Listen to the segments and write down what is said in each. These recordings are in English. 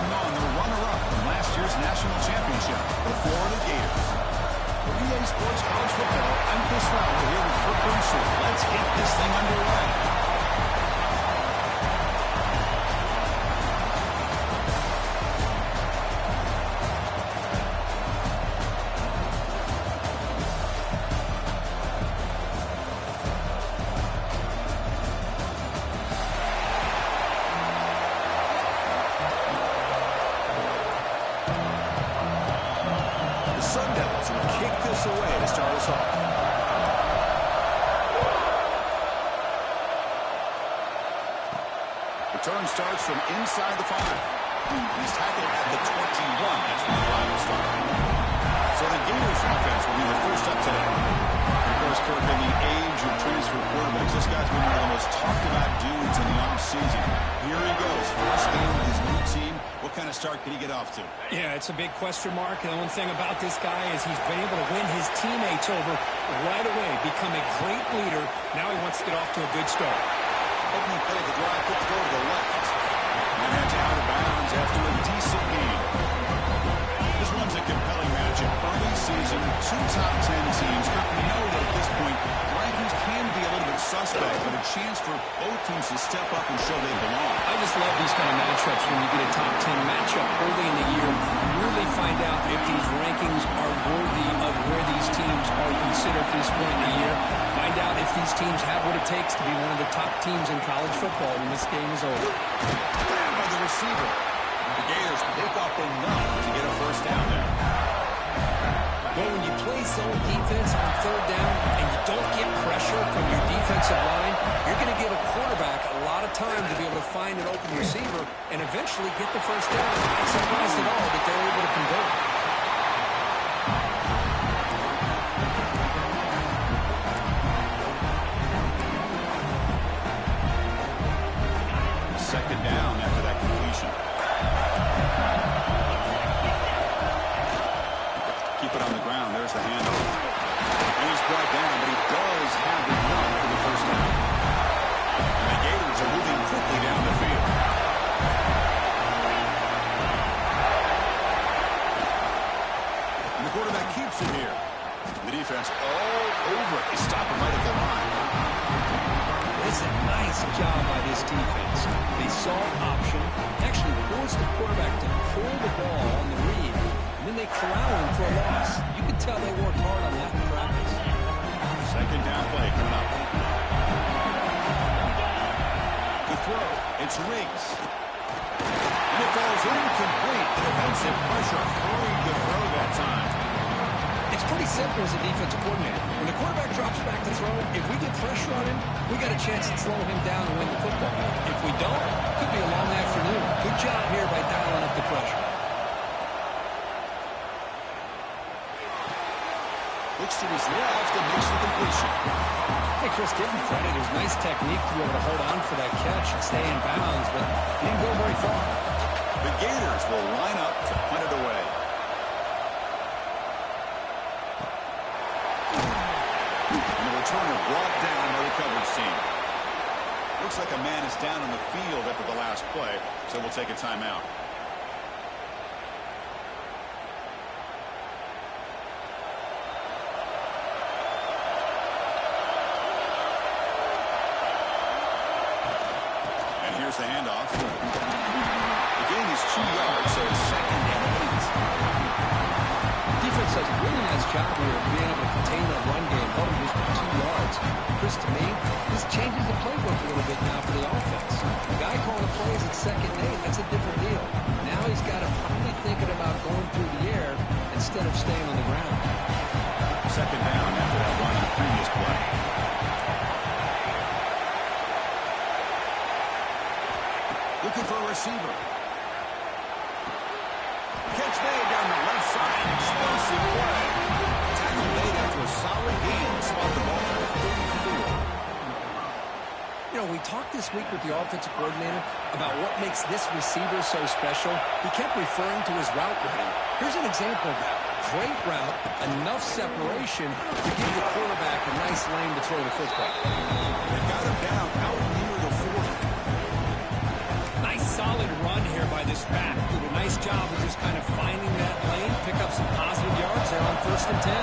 taking on the runner-up from last year's national championship, the Florida Gators. For EA Sports College Football, I'm Chris Fowler here with Kirk Burnson. Let's get this thing underway. Away to start us off. Return starts from inside the 5. He's tackled at the 21. That's where the line will start. So the Gators offense will be the first up today. Of course, Kirk, in the age of transfer quarterbacks, this guy's been one of the most talked about dudes in the offseason. Here he goes, first game with his new team. What kind of start can he get off to? Yeah, it's a big question mark. And the one thing about this guy is he's been able to win his teammates over right away, become a great leader. Now he wants to get off to a good start. Opening play of the drive, quick throw to the left. And that's out of bounds after a decent gain. This one's a compelling matchup. Early season, 2 top 10 teams. We know that at this point, rankings can be a little bit suspect, but a chance for both teams to step up and show they belong. I just love these kind of matchups when you get a top 10 matchup early in the year. Really find out if these rankings are worthy of where these teams are considered at this point in the year. Find out if these teams have what it takes to be one of the top teams in college football when this game is over. Grabbed by the receiver. The Gators pick up enough to get a first down there. Well, when you play zone defense on 3rd down and you don't get pressure from your defensive line, you're going to give a quarterback a lot of time to be able to find an open receiver and eventually get the first down. I'm not surprised at all that they're able to convert. Second down after that completion. Keep it on the ground. There's the handoff. And he's brought down, but he does have enough for the first down. And the Gators are moving quickly down the field. And the quarterback keeps it here. The defense all over it. They stop him right at the line. It's a nice job by this defense. They saw option, actually forced the quarterback to pull the ball on the read, and then they corral him for a loss. You can tell they worked hard on that in practice. Second down play coming up. The throw, it's Riggs. And it falls incomplete. The defensive pressure hurried the throw that time. It's pretty simple as a defensive coordinator. When the quarterback drops back to throw, if we get pressure on him, we got a chance to slow him down and win the football game. If we don't, it could be a long afternoon. Good job here by dialing up the pressure. Looks to his left and makes the completion. Hey, Chris, give him credit. It was nice technique to be able to hold on for that catch and stay in bounds, but he didn't go very far. The Gators will line up to punt it away. And the returner brought down by the coverage team. Looks like a man is down on the field after the last play, so we'll take a timeout. Here's the handoff. The gain is 2 yards, so it's 2nd and 8. Defense does a really nice job here of being able to contain that run game, holding just for 2 yards. Chris, to me, this changes the playbook a little bit now for the offense. The guy calling the plays at 2nd and 8, that's a different deal. Now he's got to probably thinking about going through the air instead of staying on the ground. Second down after that run in the previous play. Looking for a receiver. Catch made down the left side. Explosive play. Tackle made after a solid gain. Spot the ball at 34. You know, we talked this week with the offensive coordinator about what makes this receiver so special. He kept referring to his route running. Here's an example of that. Great route, enough separation to give the quarterback a nice lane to throw the football. They got him down out near the 40. Nice solid run here by this back. Did a job of just kind of finding that lane, pick up some positive yards there on 1st and 10.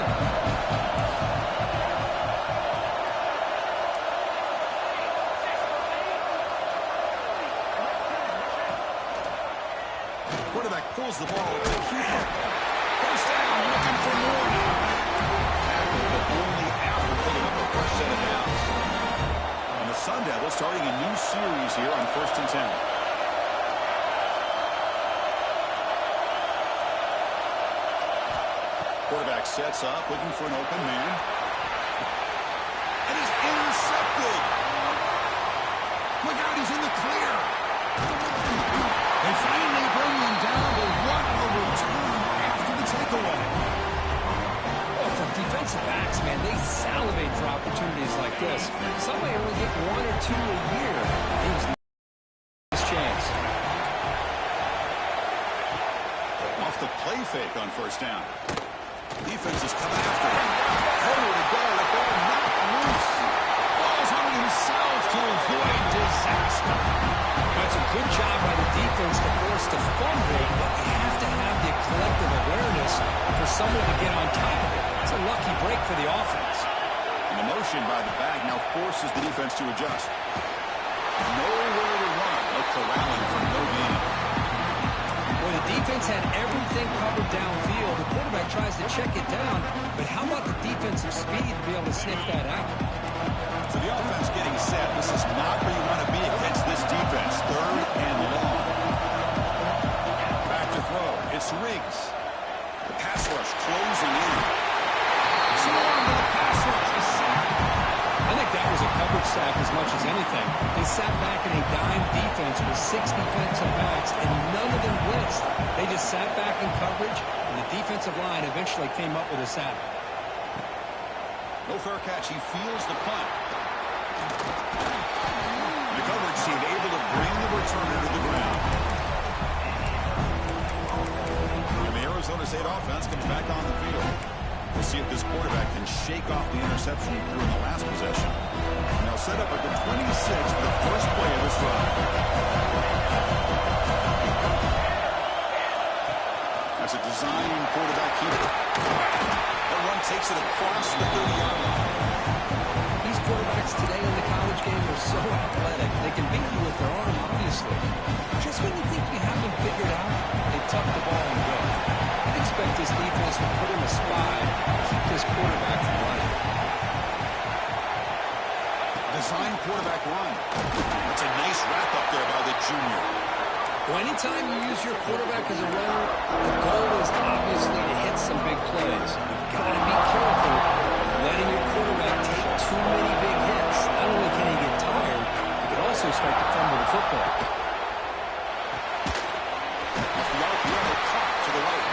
Quarterback pulls the ball to keeper. First down, looking for more now. Tackle, but only after picking up a first set of downs. And the Sun Devils starting a new series here on 1st and 10. Quarterback sets up, looking for an open man. And he's intercepted. Look out, he's in the clear. They finally bring him down, but what a return after the takeaway. Well, from defensive backs, man, they salivate for opportunities like this. Somebody only get 1 or 2 a year. He was his chance. Off the play fake on first down. Defense is coming after him. Nowhere to go. The ball knocked loose. Ball's on himself to avoid disaster. That's a good job by the defense to force the fumble, but you have to have the collective awareness for someone to get on top of it. It's a lucky break for the offense. And the motion by the back now forces the defense to adjust. Nowhere to run. No corralling for no gain. Well, the defense had everything covered downfield. The quarterback tries to check it down, but how about the defensive speed to be able to sniff that out? So the offense getting set. This is not where you want to be against this defense. 3rd and long. Back to throw. It's Riggs. The pass rush closing in. Someone with the pass rush is sacked. I think that was a coverage sack as much as anything. They sat back in a dime defense with 6 defensive backs, and none of them blitzed. They just sat back in coverage, and the defensive line eventually came up with a sack. No fair catch. He feels the punt. The coverage team able to bring the returner to the ground. And the Arizona State offense comes back on the field. We'll see if this quarterback can shake off the interception he threw in the last possession. And they'll set up at the 26 for the first play of this drive. That's a design quarterback keeper. That run takes it across the 30-yard line. These quarterbacks today in the college game are so athletic. They can beat you with their arm, obviously. Just when you think you have them figured out, they tuck the ball and go. I'd expect this defense to put in a spy and keep this quarterback from running. Design quarterback run. That's a nice wrap-up there by the junior. Well, anytime you use your quarterback as a runner, the goal is obviously to hit some big plays. You've got to be careful of letting your quarterback take too many big hits. Not only can he get tired, he can also start to fumble the football. Off the RPO, caught to the right.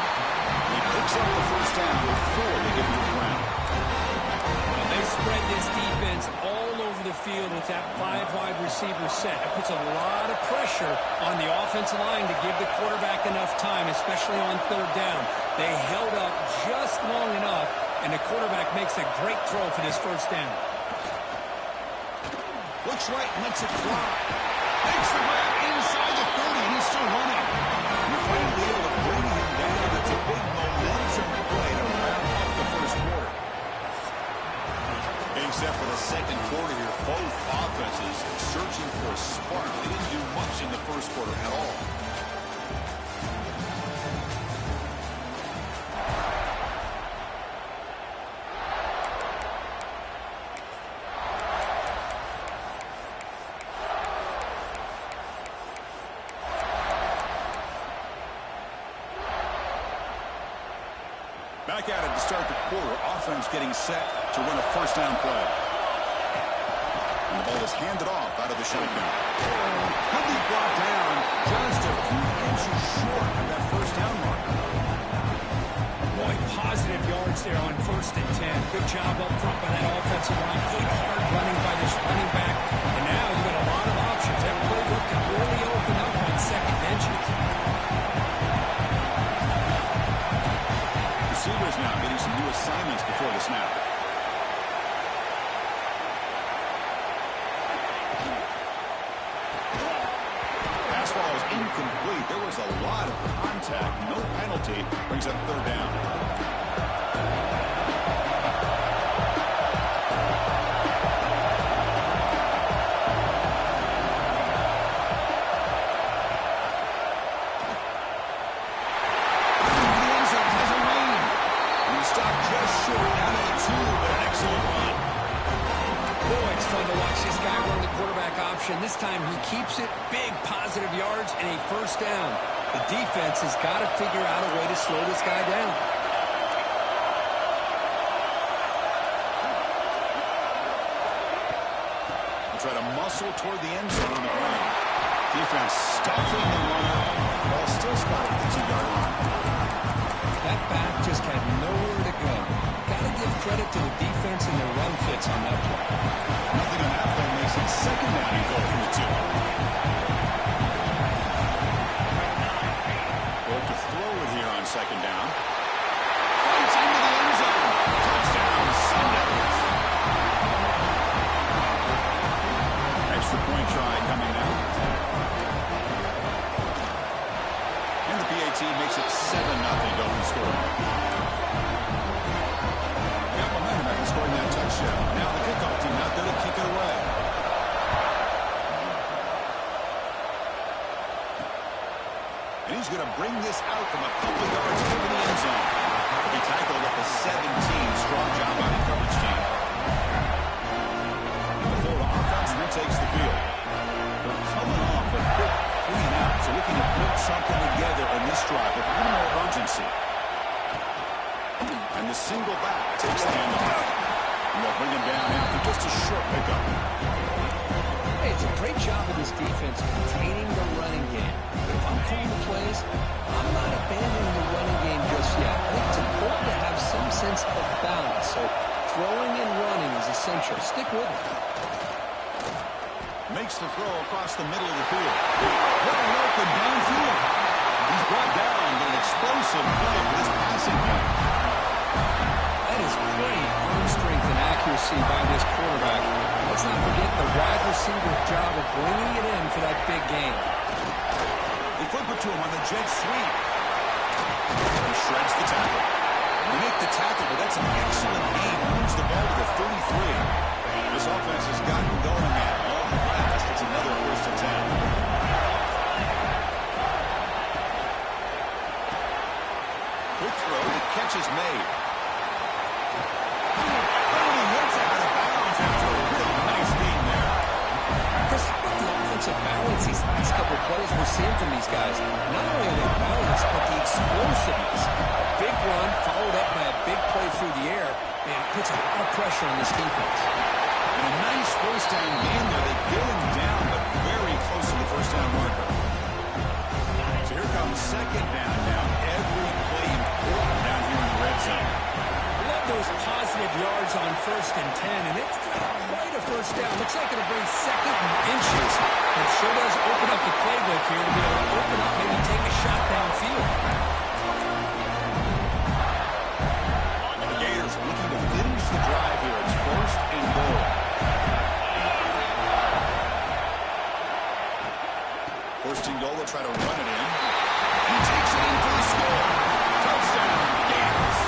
He picks up the first down before they get to the ground. Well, they spread this defense all over the field with that 5-wide receiver set. It puts a lot of pressure on the offensive line to give the quarterback enough time, especially on 3rd down. They held up just long enough, and the quarterback makes a great throw for this first down. Looks right, lets it fly. Makes the grab inside the 30, and he's still running. You're finally able to bring him down. It's a big momentum play to wrap up the first quarter. Getting set for the second quarter here. Both offenses searching for a spark. They didn't do much in the first quarter at all. Back at it to start the quarter. Offense getting set to run a first down play. And the ball is handed off out of the shotgun. Could be brought down just a few inches short of that first down mark. Boy, positive yards there on 1st and 10. Good job up front by that offensive line. Good hard running by this running back. And now you've got a lot of options. That playbook can really open up on second benches. Receivers now getting some new assignments before the snap. Pass ball is incomplete. complete. There was a lot of contact. No penalty. Brings up third down. This time he keeps it, big positive yards, and a first down. The defense has got to figure out a way to slow this guy down. We'll try to muscle toward the end zone on the run. Defense stuffing the runner. Ball still spotted at the 2-yard line. That back just had nowhere to go. Got to give credit to the defense and their run fits on that play. Nothing on that play makes it second down and goal from the 2. Well, to throw it here on second down. Fights into the end zone. Touchdown, Sundays. Extra point try coming now. And the PAT makes it 7-0 Dolphin score. Got momentum after scoring that touchdown. Now the kickoff team out there to kick it away. And he's going to bring this out from a couple of yards into the end zone. He tackled at the 17. Strong job by the coverage team. The Florida offense retakes the field. They're coming off a quick 3-and-out, so looking to put something together in this drive with a little more urgency. And the single back takes the handoff. And they'll bring him down after just a short pickup. Hey, it's a great job of this defense containing the running game. But if I'm calling the plays, I'm not abandoning the running game just yet. I think it's important to have some sense of balance. So throwing and running is essential. Stick with it. Makes the throw across the middle of the field. Wide open downfield. He's brought down with an explosive play for this passing game. That is great arm strength and accuracy by this quarterback. Let's not forget the wide receiver's job of bringing it in for that big game. They flip it to him on the jet sweep. He shreds the tackle. They make the tackle, but that's an excellent game. Moves the ball to the 33. This offense has gotten going at long last. It's another first and 10. Quick throw. The catch is made. Balance these last couple of plays we're seeing from these guys. Not only are they balanced, but the explosiveness. A big run followed up by a big play through the air, and puts a lot of pressure on this defense. And a nice first down game there. They get him down, but very close to the first down marker. So here comes second down now. Every play important down here in the red zone. Those positive yards on 1st and 10, and it's not quite a first down. Looks like it'll bring second and inches. It sure does open up the playbook here to be able to open up, maybe take a shot downfield. And the Gators looking to finish the drive here. It's 1st and goal. First and goal, they'll try to run it in. He takes it in for the score. Touchdown, Gators.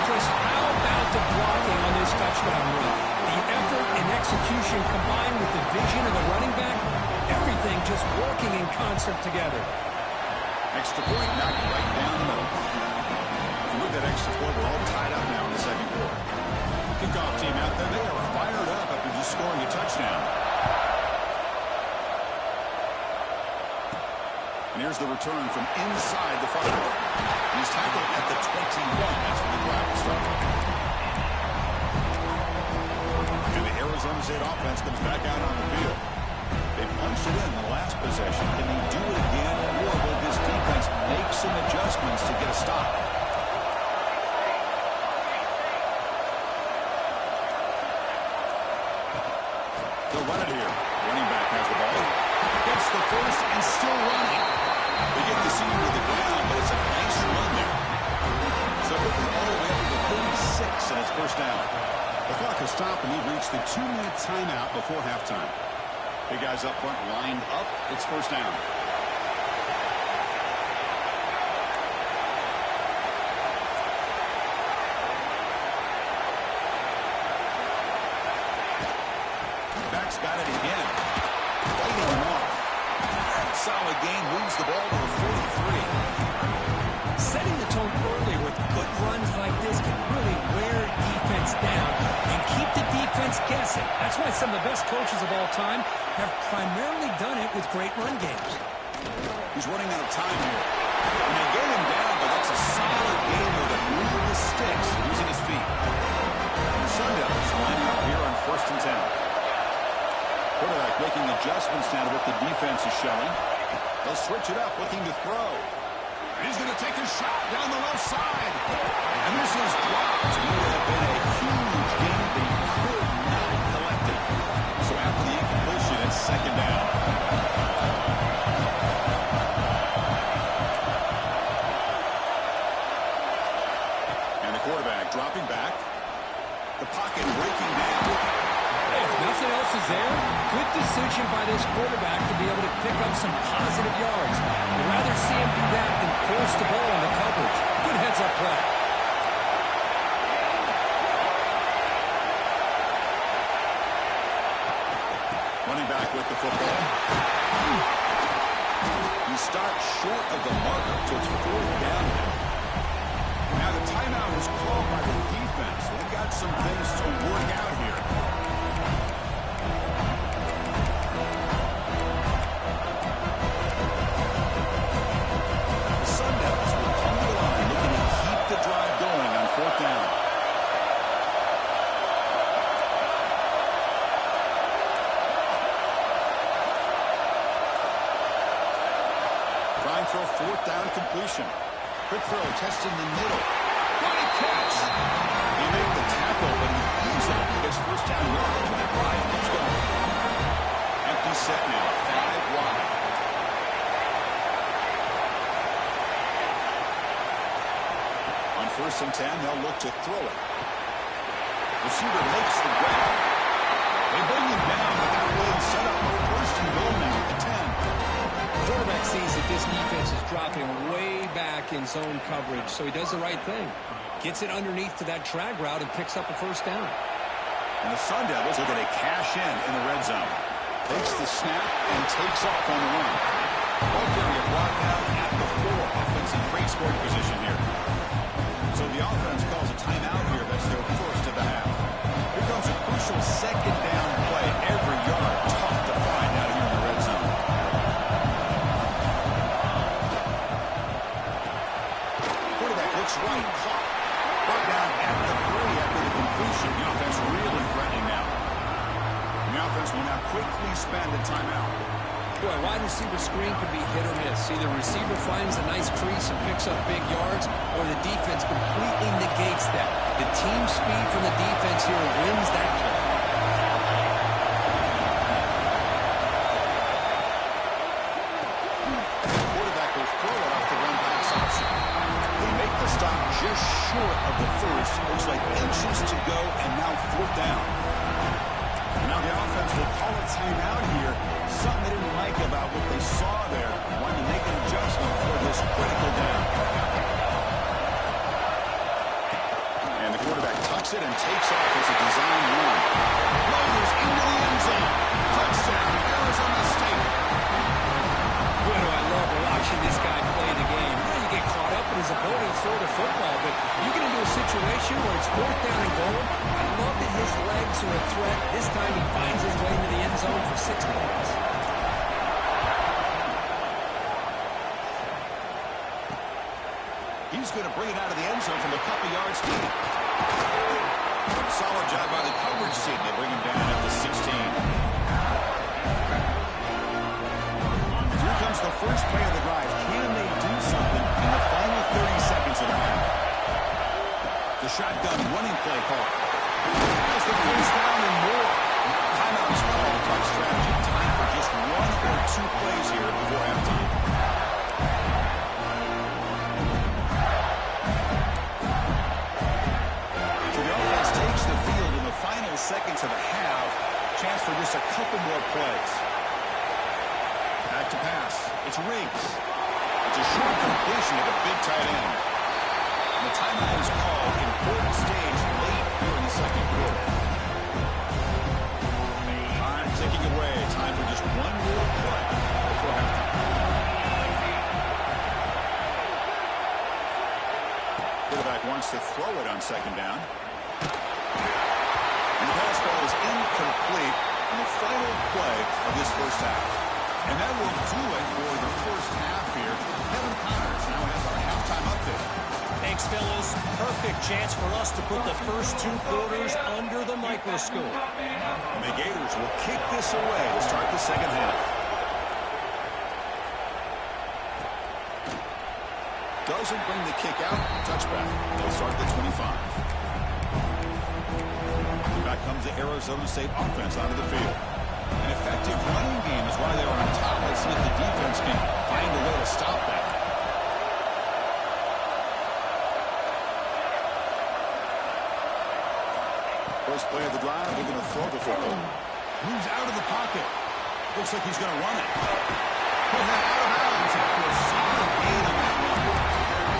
Chris, how about the blocking on this touchdown run? The effort and execution combined with the vision of the running back, everything just working in concert together. Extra point knocked right down the middle. And with that extra point, we're all tied up now in the second quarter. Kickoff team out there, they are fired up after just scoring a touchdown. And here's the return from inside the 5. He's tackled at the 21. That's where the drive will start. And the Arizona State offense comes back out on the field. They punched it in the last possession. Can they do it again, or will this defense make some adjustments to get a stop? They'll run it here. Running back has the ball. Gets the first and still running. They get the senior to the ground, but it's a nice run there. So quickly all the way up to the 36, and it's first down. The clock has stopped, and we've reached the 2-minute timeout before halftime. Big guys up front lined up. It's first down. got it again. Fighting him off. Solid gain, moves the ball to the 43. Setting the tone early with good runs like this can really wear defense down and keep the defense guessing. That's why some of the best coaches of all time have primarily done it with great run games. He's running out of time here. And they get him down, but that's a solid game with a move of the sticks using his feet. Sundowns lining up here on 1st and 10. Quarterback making adjustments now to what the defense is showing. They'll switch it up, looking to throw. He's going to take a shot down the left side. And this is dropped. It would have been a huge game, but he could not collect it. So after the incompletion, it's 2nd down. And the quarterback dropping back. The pocket breaking down. If nothing else is there, good decision by this quarterback to be able to pick up some positive yards. You'd rather see him do that than force the ball into coverage. Good heads-up play. Running back with the football. He starts short of the marker, so it's 4th down. Now the timeout was called by the defense. They've got some things to work out here. The Sundowns will come to the line looking to keep the drive going on 4th down. Trying for a 4th down completion. Quick throw, testing the middle. Great catch! He made the tackle, but he easily gets 1st down yardage when that drive keeps going. Empty set now, 5 wide. On 1st and 10, they'll look to throw it. Receiver makes the grab. They bring him down, but that will set up a 1st and goal now at the 10. Quarterback sees that this defense is dropping way back in zone coverage, so he does the right thing. Gets it underneath to that drag route and picks up a 1st down. And the Sun Devils are going to cash in the red zone. Takes the snap and takes off on the run. Ball carrier brought down at the 4. Offensive great scoring position here. So the offense calls a timeout here. That's their 1st of the half. Here comes a crucial 2nd down play. Every yard tough to find out here in the red zone. Right, caught. Brought down at the 3 after the completion. The offense really threatening now. The offense will now quickly spend a timeout. Boy, wide receiver screen could be hit or miss. Either receiver finds a nice crease and picks up big yards, or the defense completely negates that. The team speed from the defense here wins that play. The quarterback will throw it off the run pass option. They make the stop just short of the 1st. Looks like inches to go, and now 4th down. And now the offense will call a timeout here. Something they didn't like about what they saw there. Wanting to make an adjustment for this critical down. And the quarterback tucks it and takes off as a design run. Rolls into the end zone. Touchdown, Arizona State. Boy, do I love watching this guy play the game. You get caught up in his ability to throw the football, but you get into a situation where it's 4th down and goal. I love that his legs are a threat. This time he finds his way into the end zone for 6 points. He's going to bring it out of the end zone from a couple yards deep. Solid job by the coverage team. They bring him down at the 16. Here comes the first play of the drive. Can they do something in the final 30 seconds of the half? The shotgun running play call. Has the 1st down and more. Timeout is called by strategy. Time for just 1 or 2 plays here before halftime. So the offense takes the field in the final seconds of the half. Chance for just a couple more plays. Back to pass. It's Riggs. It's a short completion to the big tight end. And the timeout is called. Important stage late here in the 2nd quarter. Time ticking making it way. Time for just one more play before halftime. Quarterback wants to throw it on second down. And the pass ball is incomplete in the final play of this first half. And that will do it for the first half here. Kevin Connors now has our halftime update. Thanks, fellas. Perfect chance for us to put the first 2 quarters under the microscope. And the Gators will kick this away to start the second half. Doesn't bring the kick out. Touchback. They'll start the 25. Back comes the Arizona State offense onto the field. An effective running game is why they were on top. Let's see if the defense can find a way to stop that. First play of the drive, they're going to throw the football. Moves out of the pocket. Looks like he's going to run it. Put that out of bounds after a solid gain on that run.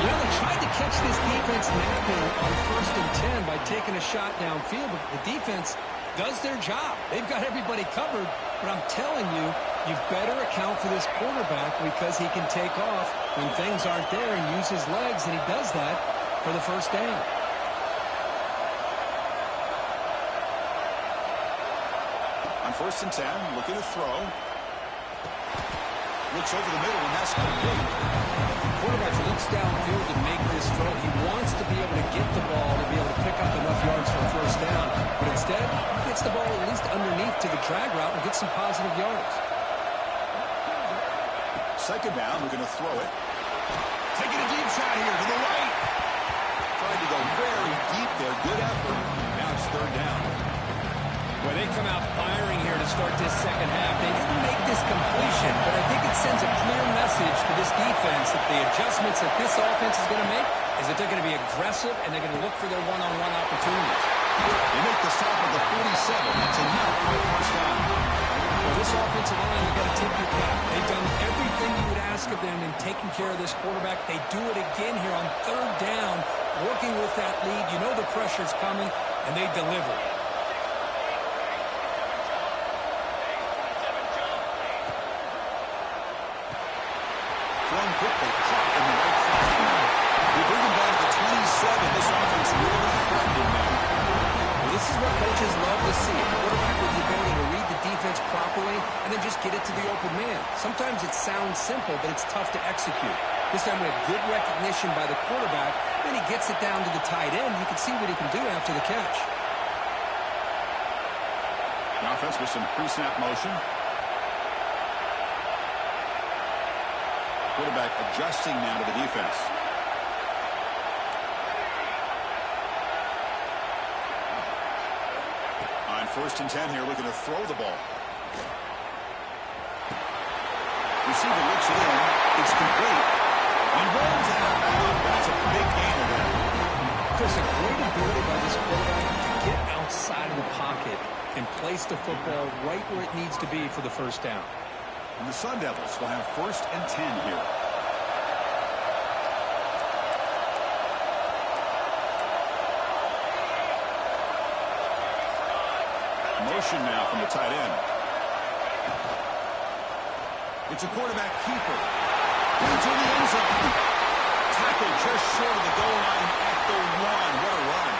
You know, they tried to catch this defense napping on 1st and 10 by taking a shot downfield, but the defense does their job. They've got everybody covered, but I'm telling you, you better account for this quarterback because he can take off when things aren't there and use his legs, and he does that for the first down. On 1st and 10, looking to throw. Looks over the middle, and that's complete. Quarterback looks downfield to make this throw. He wants to be able to get the ball to be able to pick up enough yards for a first down. But instead, he gets the ball at least underneath to the drag route and gets some positive yards. Second down, we're going to throw it. Taking a deep shot here to the right. Tried to go very deep there. Good effort. Now it's 3rd down. Well, they come out firing here to start this second half. They didn't make this completion, but I think it sends a clear message to this defense that the adjustments that this offense is going to make is that they're going to be aggressive and they're going to look for their one-on-one opportunities. They make the stop at the 47. That's enough for a first down. Well, this offensive line, you've got to tip your cap. They've done everything you would ask of them in taking care of this quarterback. They do it again here on 3rd down, working with that lead. You know the pressure's coming, and they deliver. Throwing quickly, caught in the right side. We bring him down to the 27. This offense really threatening them. Well, this is what coaches love to see. A quarterback with the ability to read the defense properly and then just get it to the open man. Sometimes it sounds simple, but it's tough to execute. This time we have good recognition by the quarterback. Then he gets it down to the tight end. You can see what he can do after the catch. The offense with some pre-snap motion. Quarterback adjusting now to the defense. On 1st and 10 here, looking to throw the ball. Receiver looks it in. It's complete. He rolls out of bounds. That's a big gain of that. Chris, a great ability by this quarterback to get outside of the pocket and place the football right where it needs to be for the first down. And the Sun Devils will have 1st and 10 here. Motion now from the tight end. It's a quarterback keeper. Into the end zone. Tackled just short of the goal line at the 1. What a run.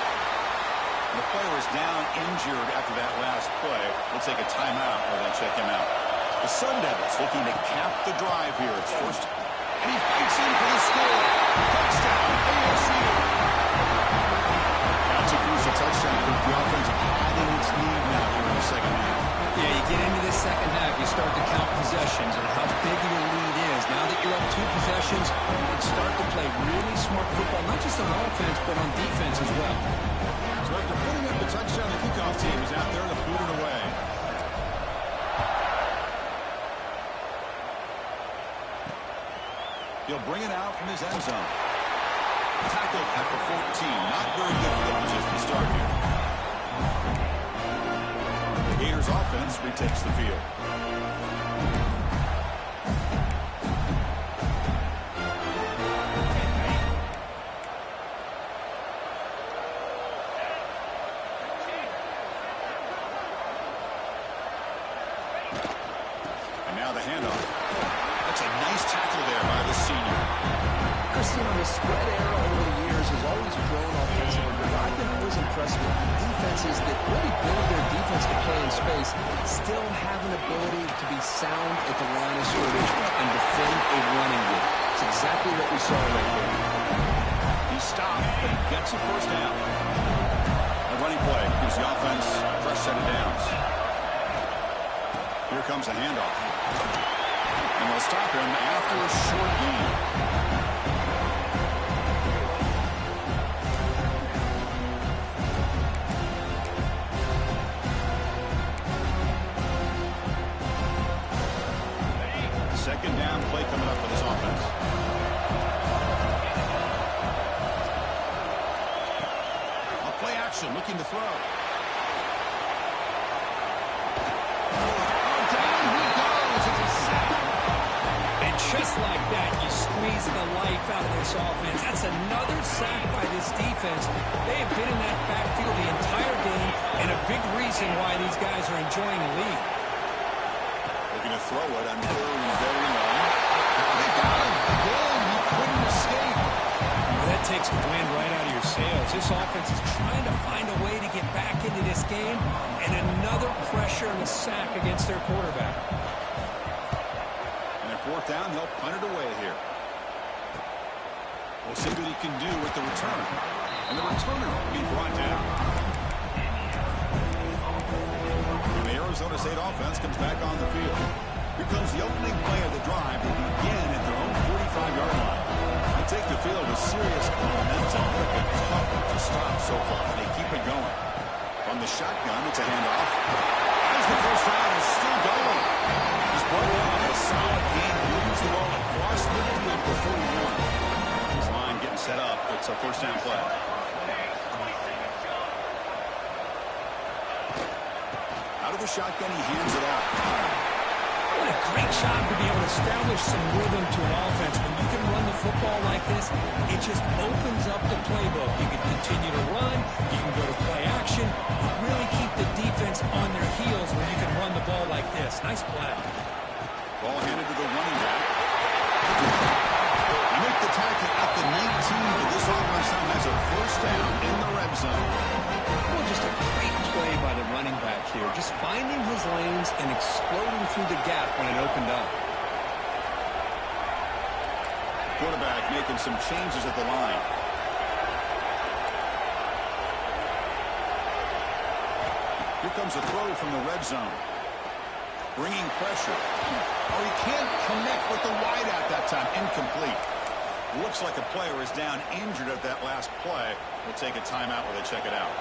The player is down injured after that last play. We'll take a timeout while they check him out. The Sun Devils looking to cap the drive here. It's 1st. And he fights in for the score. Touchdown, ASU. That's a crucial touchdown for the offense adding its lead now here in the second half. Yeah, you get into this second half, you start to count possessions and how big your lead is. Now that you're up 2 possessions, you can start to play really smart football, not just on offense, but on defense as well. So after putting up the touchdown, the kickoff team is out there to boot it away. He'll bring it out from his end zone. Tackled at the 14. Not very good for the position to start here. The Gators offense retakes the field. the spread era over the years has always grown offensively, but I've been always impressed with defenses that really build their defense to play in space, still have an ability to be sound at the line of scrimmage and defend a running game. It's exactly what we saw right there. He stopped, but he gets a first down. A running play gives the offense a fresh set of downs. Here comes a handoff. And they'll stop him after a short gain. Second down play coming up for this offense. A play action, looking to throw. Oh, down he goes. It's a sack. And just like that, you squeeze the life out of this offense. That's another sack by this defense. They have been in that backfield the entire game, and a big reason why these guys are enjoying the lead. Looking to throw it on third and very long. They got him. Again, he couldn't escape. Well, that takes the wind right out of your sails. This offense is trying to find a way to get back into this game, and another pressure and a sack against their quarterback. And at fourth down, they'll punt it away here. We'll see what he can do with the return. And the returner will be brought down. The Arizona State offense comes back on the field. Here comes the opening play of the drive. They begin at their own 45-yard line. They take the field with serious momentum. They've been tough to stop so far. They keep it going. From the shotgun, it's a handoff. As the first down is still going. He's brought down a solid gain. Moves the ball across midfield for 41. His line getting set up. It's a first down play. Out of the shotgun, he hands it off. What a great job to be able to establish some rhythm to an offense. When you can run the football like this, it just opens up the playbook. You can continue to run. You can go to play action. You really keep the defense on their heels when you can run the ball like this. Nice play. Ball handed to the running back. Make the tackle at the 19, but this offense now has a first down in the red zone. Well, just a great play by the running back here. Just finding his lanes and exploding through the gap when it opened up. Quarterback making some changes at the line. Here comes a throw from the red zone. Bringing pressure. Oh, he can't connect with the wideout that time. Incomplete. Looks like a player is down injured at that last play. We'll take a timeout while they check it out.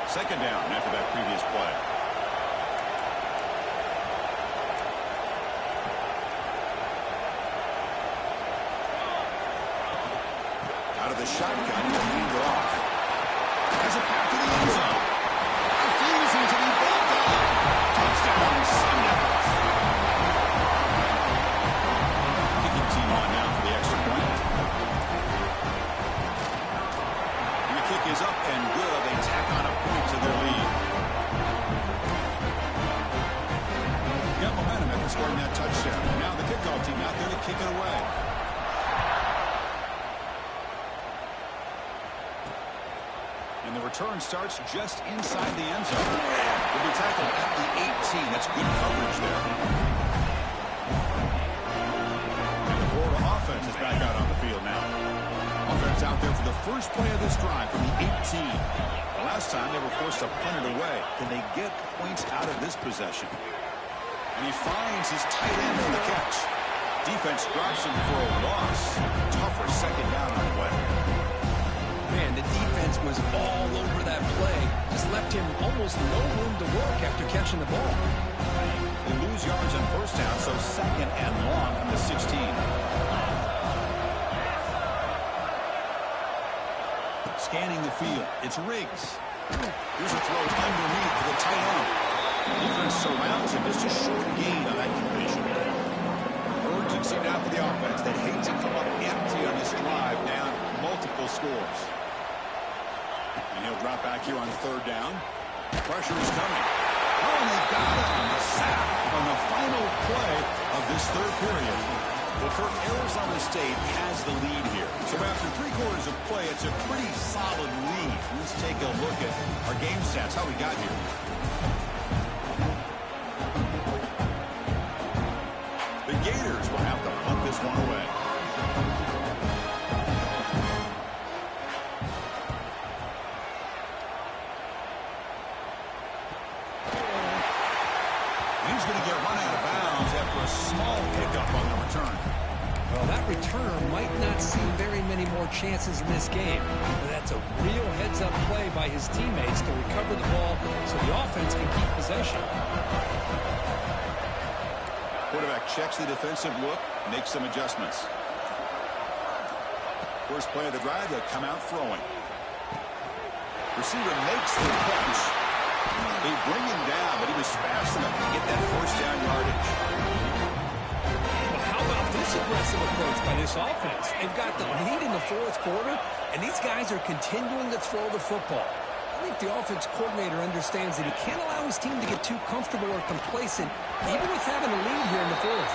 Second down after that previous play. Out of the shotgun, he'll hand it off. Has it back to the end zone. Refusing to be brought down. Touchdown, Sundowns. Kicking team on now for the extra point. The kick is up and good. They tack on a point to their lead. Got momentum after scoring that touchdown. And now the kickoff team out there to kick it away. And the return starts just inside the end zone. Will be tackled at the 18. That's good coverage there. And the Florida offense is back out on the field now. Offense out there for the first play of this drive from the 18. The last time they were forced to punt it away. Can they get points out of this possession? And he finds his tight end for the catch. Defense drops him for a loss. Tougher second down on the way. Man, the defense was all over that play. Just left him almost no room to work after catching the ball. They lose yards on first down, so second and long from the 16. Scanning the field. It's Riggs. Here's a throw underneath to the tight end. Defense surrounds him. Just a short gain on that completion. Urgency now for the offense. They hate to come up empty on this drive, down multiple scores. And he'll drop back here on third down. Pressure is coming. Oh, and they've got him. A sack on the final play of this third period. Well, Kirk, Arizona State has the lead here. So after 3 quarters of play, it's a pretty solid lead. Let's take a look at our game stats, how we got here. The Gators will have to punt this one away. He's going to get run out of bounds after a small pickup on the return. Well, that returner might not see very many more chances in this game. But that's a real heads-up play by his teammates to recover the ball so the offense can keep possession. Quarterback checks the defensive look, makes some adjustments. First play of the drive, they'll come out throwing. Receiver makes the catch. They bring him down, but he was fast enough to get that first down yardage. Well, how about this aggressive approach by this offense? They've got the lead in the 4th quarter, and these guys are continuing to throw the football. I think the offense coordinator understands that he can't allow his team to get too comfortable or complacent, even with having a lead here in the 4th.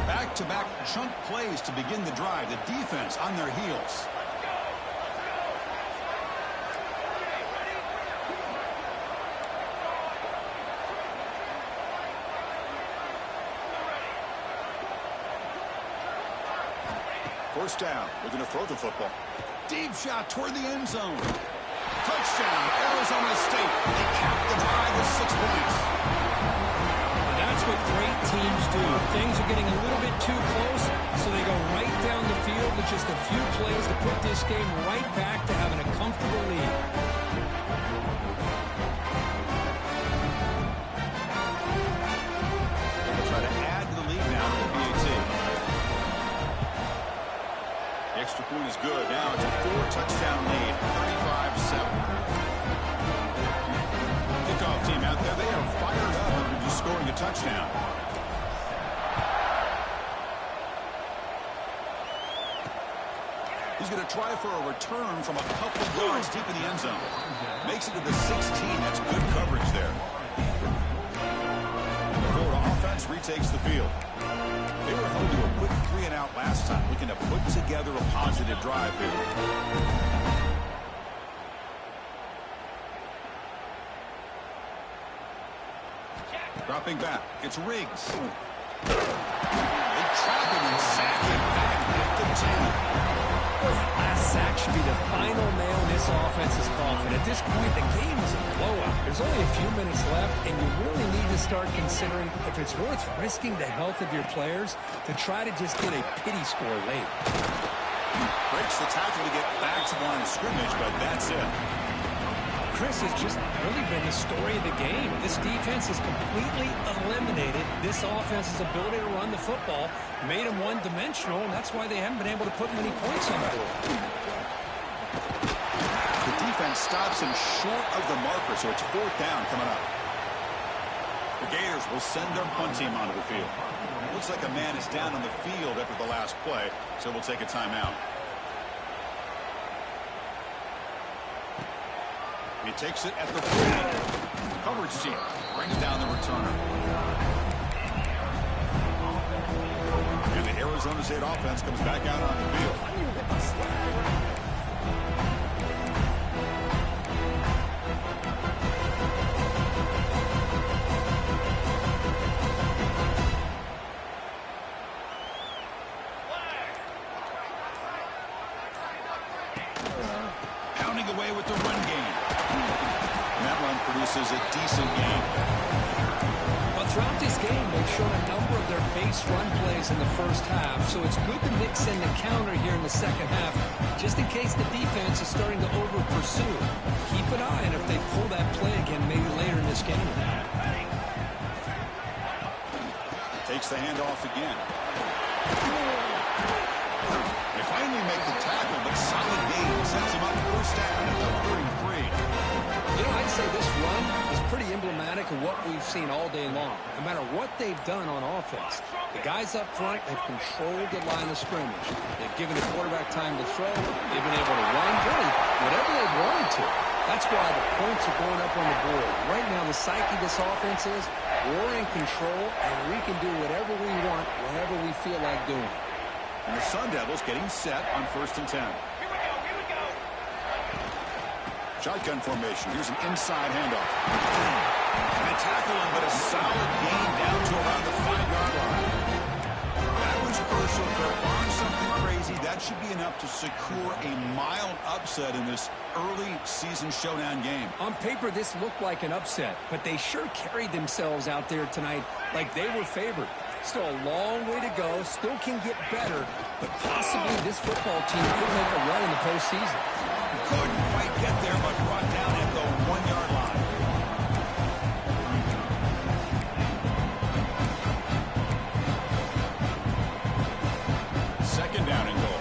Back-to-back chunk plays to begin the drive. The defense on their heels. First down. We're going to throw the football. Deep shot toward the end zone. Touchdown, Arizona State. They cap the drive with 6 points. And that's what great teams do. Things are getting a little bit too close, so they go right down the field with just a few plays to put this game right back to having a comfortable lead. They'll try to add to the lead now to the PAT. The extra point is good. Now it's a 4-touchdown lead, 35-7. Kickoff team out there, they are fired up after just scoring a touchdown. He's going to try for a return from a couple of yards deep in the end zone. Makes it to the 16. That's good coverage there. The Florida offense retakes the field. They were held to a quick 3-and-out last time, looking to put together a positive drive here. Dropping back, it's Riggs. They trap him and sack him back at the 10. Last sack should be the final nail in this offense's coffin. At this point, the game is a blowout. There's only a few minutes left, and you really need to start considering if it's worth risking the health of your players to try to just get a pity score late. Breaks the tackle to get back to the line of scrimmage, but that's it. Chris, has just really been the story of the game. This defense has completely eliminated this offense's ability to run the football, made them one-dimensional, and that's why they haven't been able to put many points on the board. The defense stops him short of the marker, so it's 4th down coming up. The Gators will send their punt team onto the field. Looks like a man is down on the field after the last play, so we'll take a timeout. He takes it at the 3. Coverage team brings down the returner. And the Arizona State offense comes back out on the field. Pounding away with the run game. And that run produces a decent game. Well, throughout this game, they've shown a number of their base run plays in the first half, so it's good to mix in the counter here in the second half, just in case the defense is starting to over-pursue. Keep an eye on if they pull that play again maybe later in this game. Takes the handoff again. They finally make the tackle, but solid gain sets him up first down at the 33. You know, I'd say this run is pretty emblematic of what we've seen all day long. No matter what they've done on offense, the guys up front have controlled the line of scrimmage. They've given the quarterback time to throw. They've been able to run, really, whatever they've wanted to. That's why the points are going up on the board. Right now, the psyche of this offense is we're in control, and we can do whatever we want, whenever we feel like doing. And the Sun Devils getting set on 1st and 10. Here we go. Shotgun formation. Here's an inside handoff. And they tackle him, but a solid gain down to around the 5-yard line. That was crucial. They're on something crazy. That should be enough to secure a mild upset in this early season showdown game. On paper, this looked like an upset, but they sure carried themselves out there tonight like they were favored. Still a long way to go, still can get better, but possibly this football team could make a run in the postseason. Couldn't quite get there, but brought down at the 1-yard line. Second down and goal.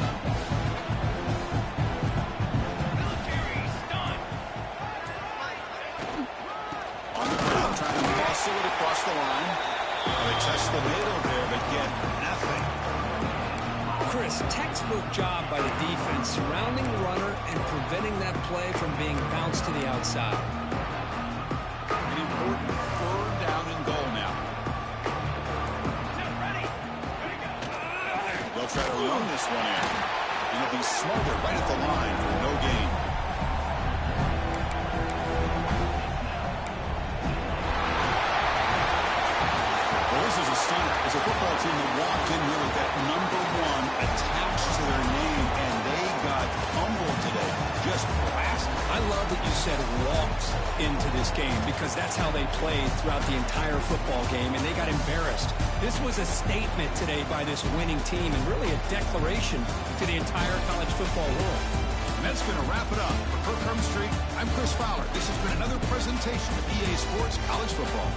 On the ground, trying to muscle it across the line. They test the middle there, but get nothing. Chris, textbook job by the defense, surrounding the runner and preventing that play from being bounced to the outside. An important 3rd down and goal now. They'll try to run this one in. And it'll be smothered right at the line for no gain. This is a stunner. It's a football team that walked in here with that #1 attached to their name, and they got humbled today. Just blasted. I love that you said walked into this game because that's how they played throughout the entire football game, and they got embarrassed. This was a statement today by this winning team and really a declaration to the entire college football world. And that's going to wrap it up. For Kirk Hermstreet, I'm Chris Fowler. This has been another presentation of EA Sports College Football.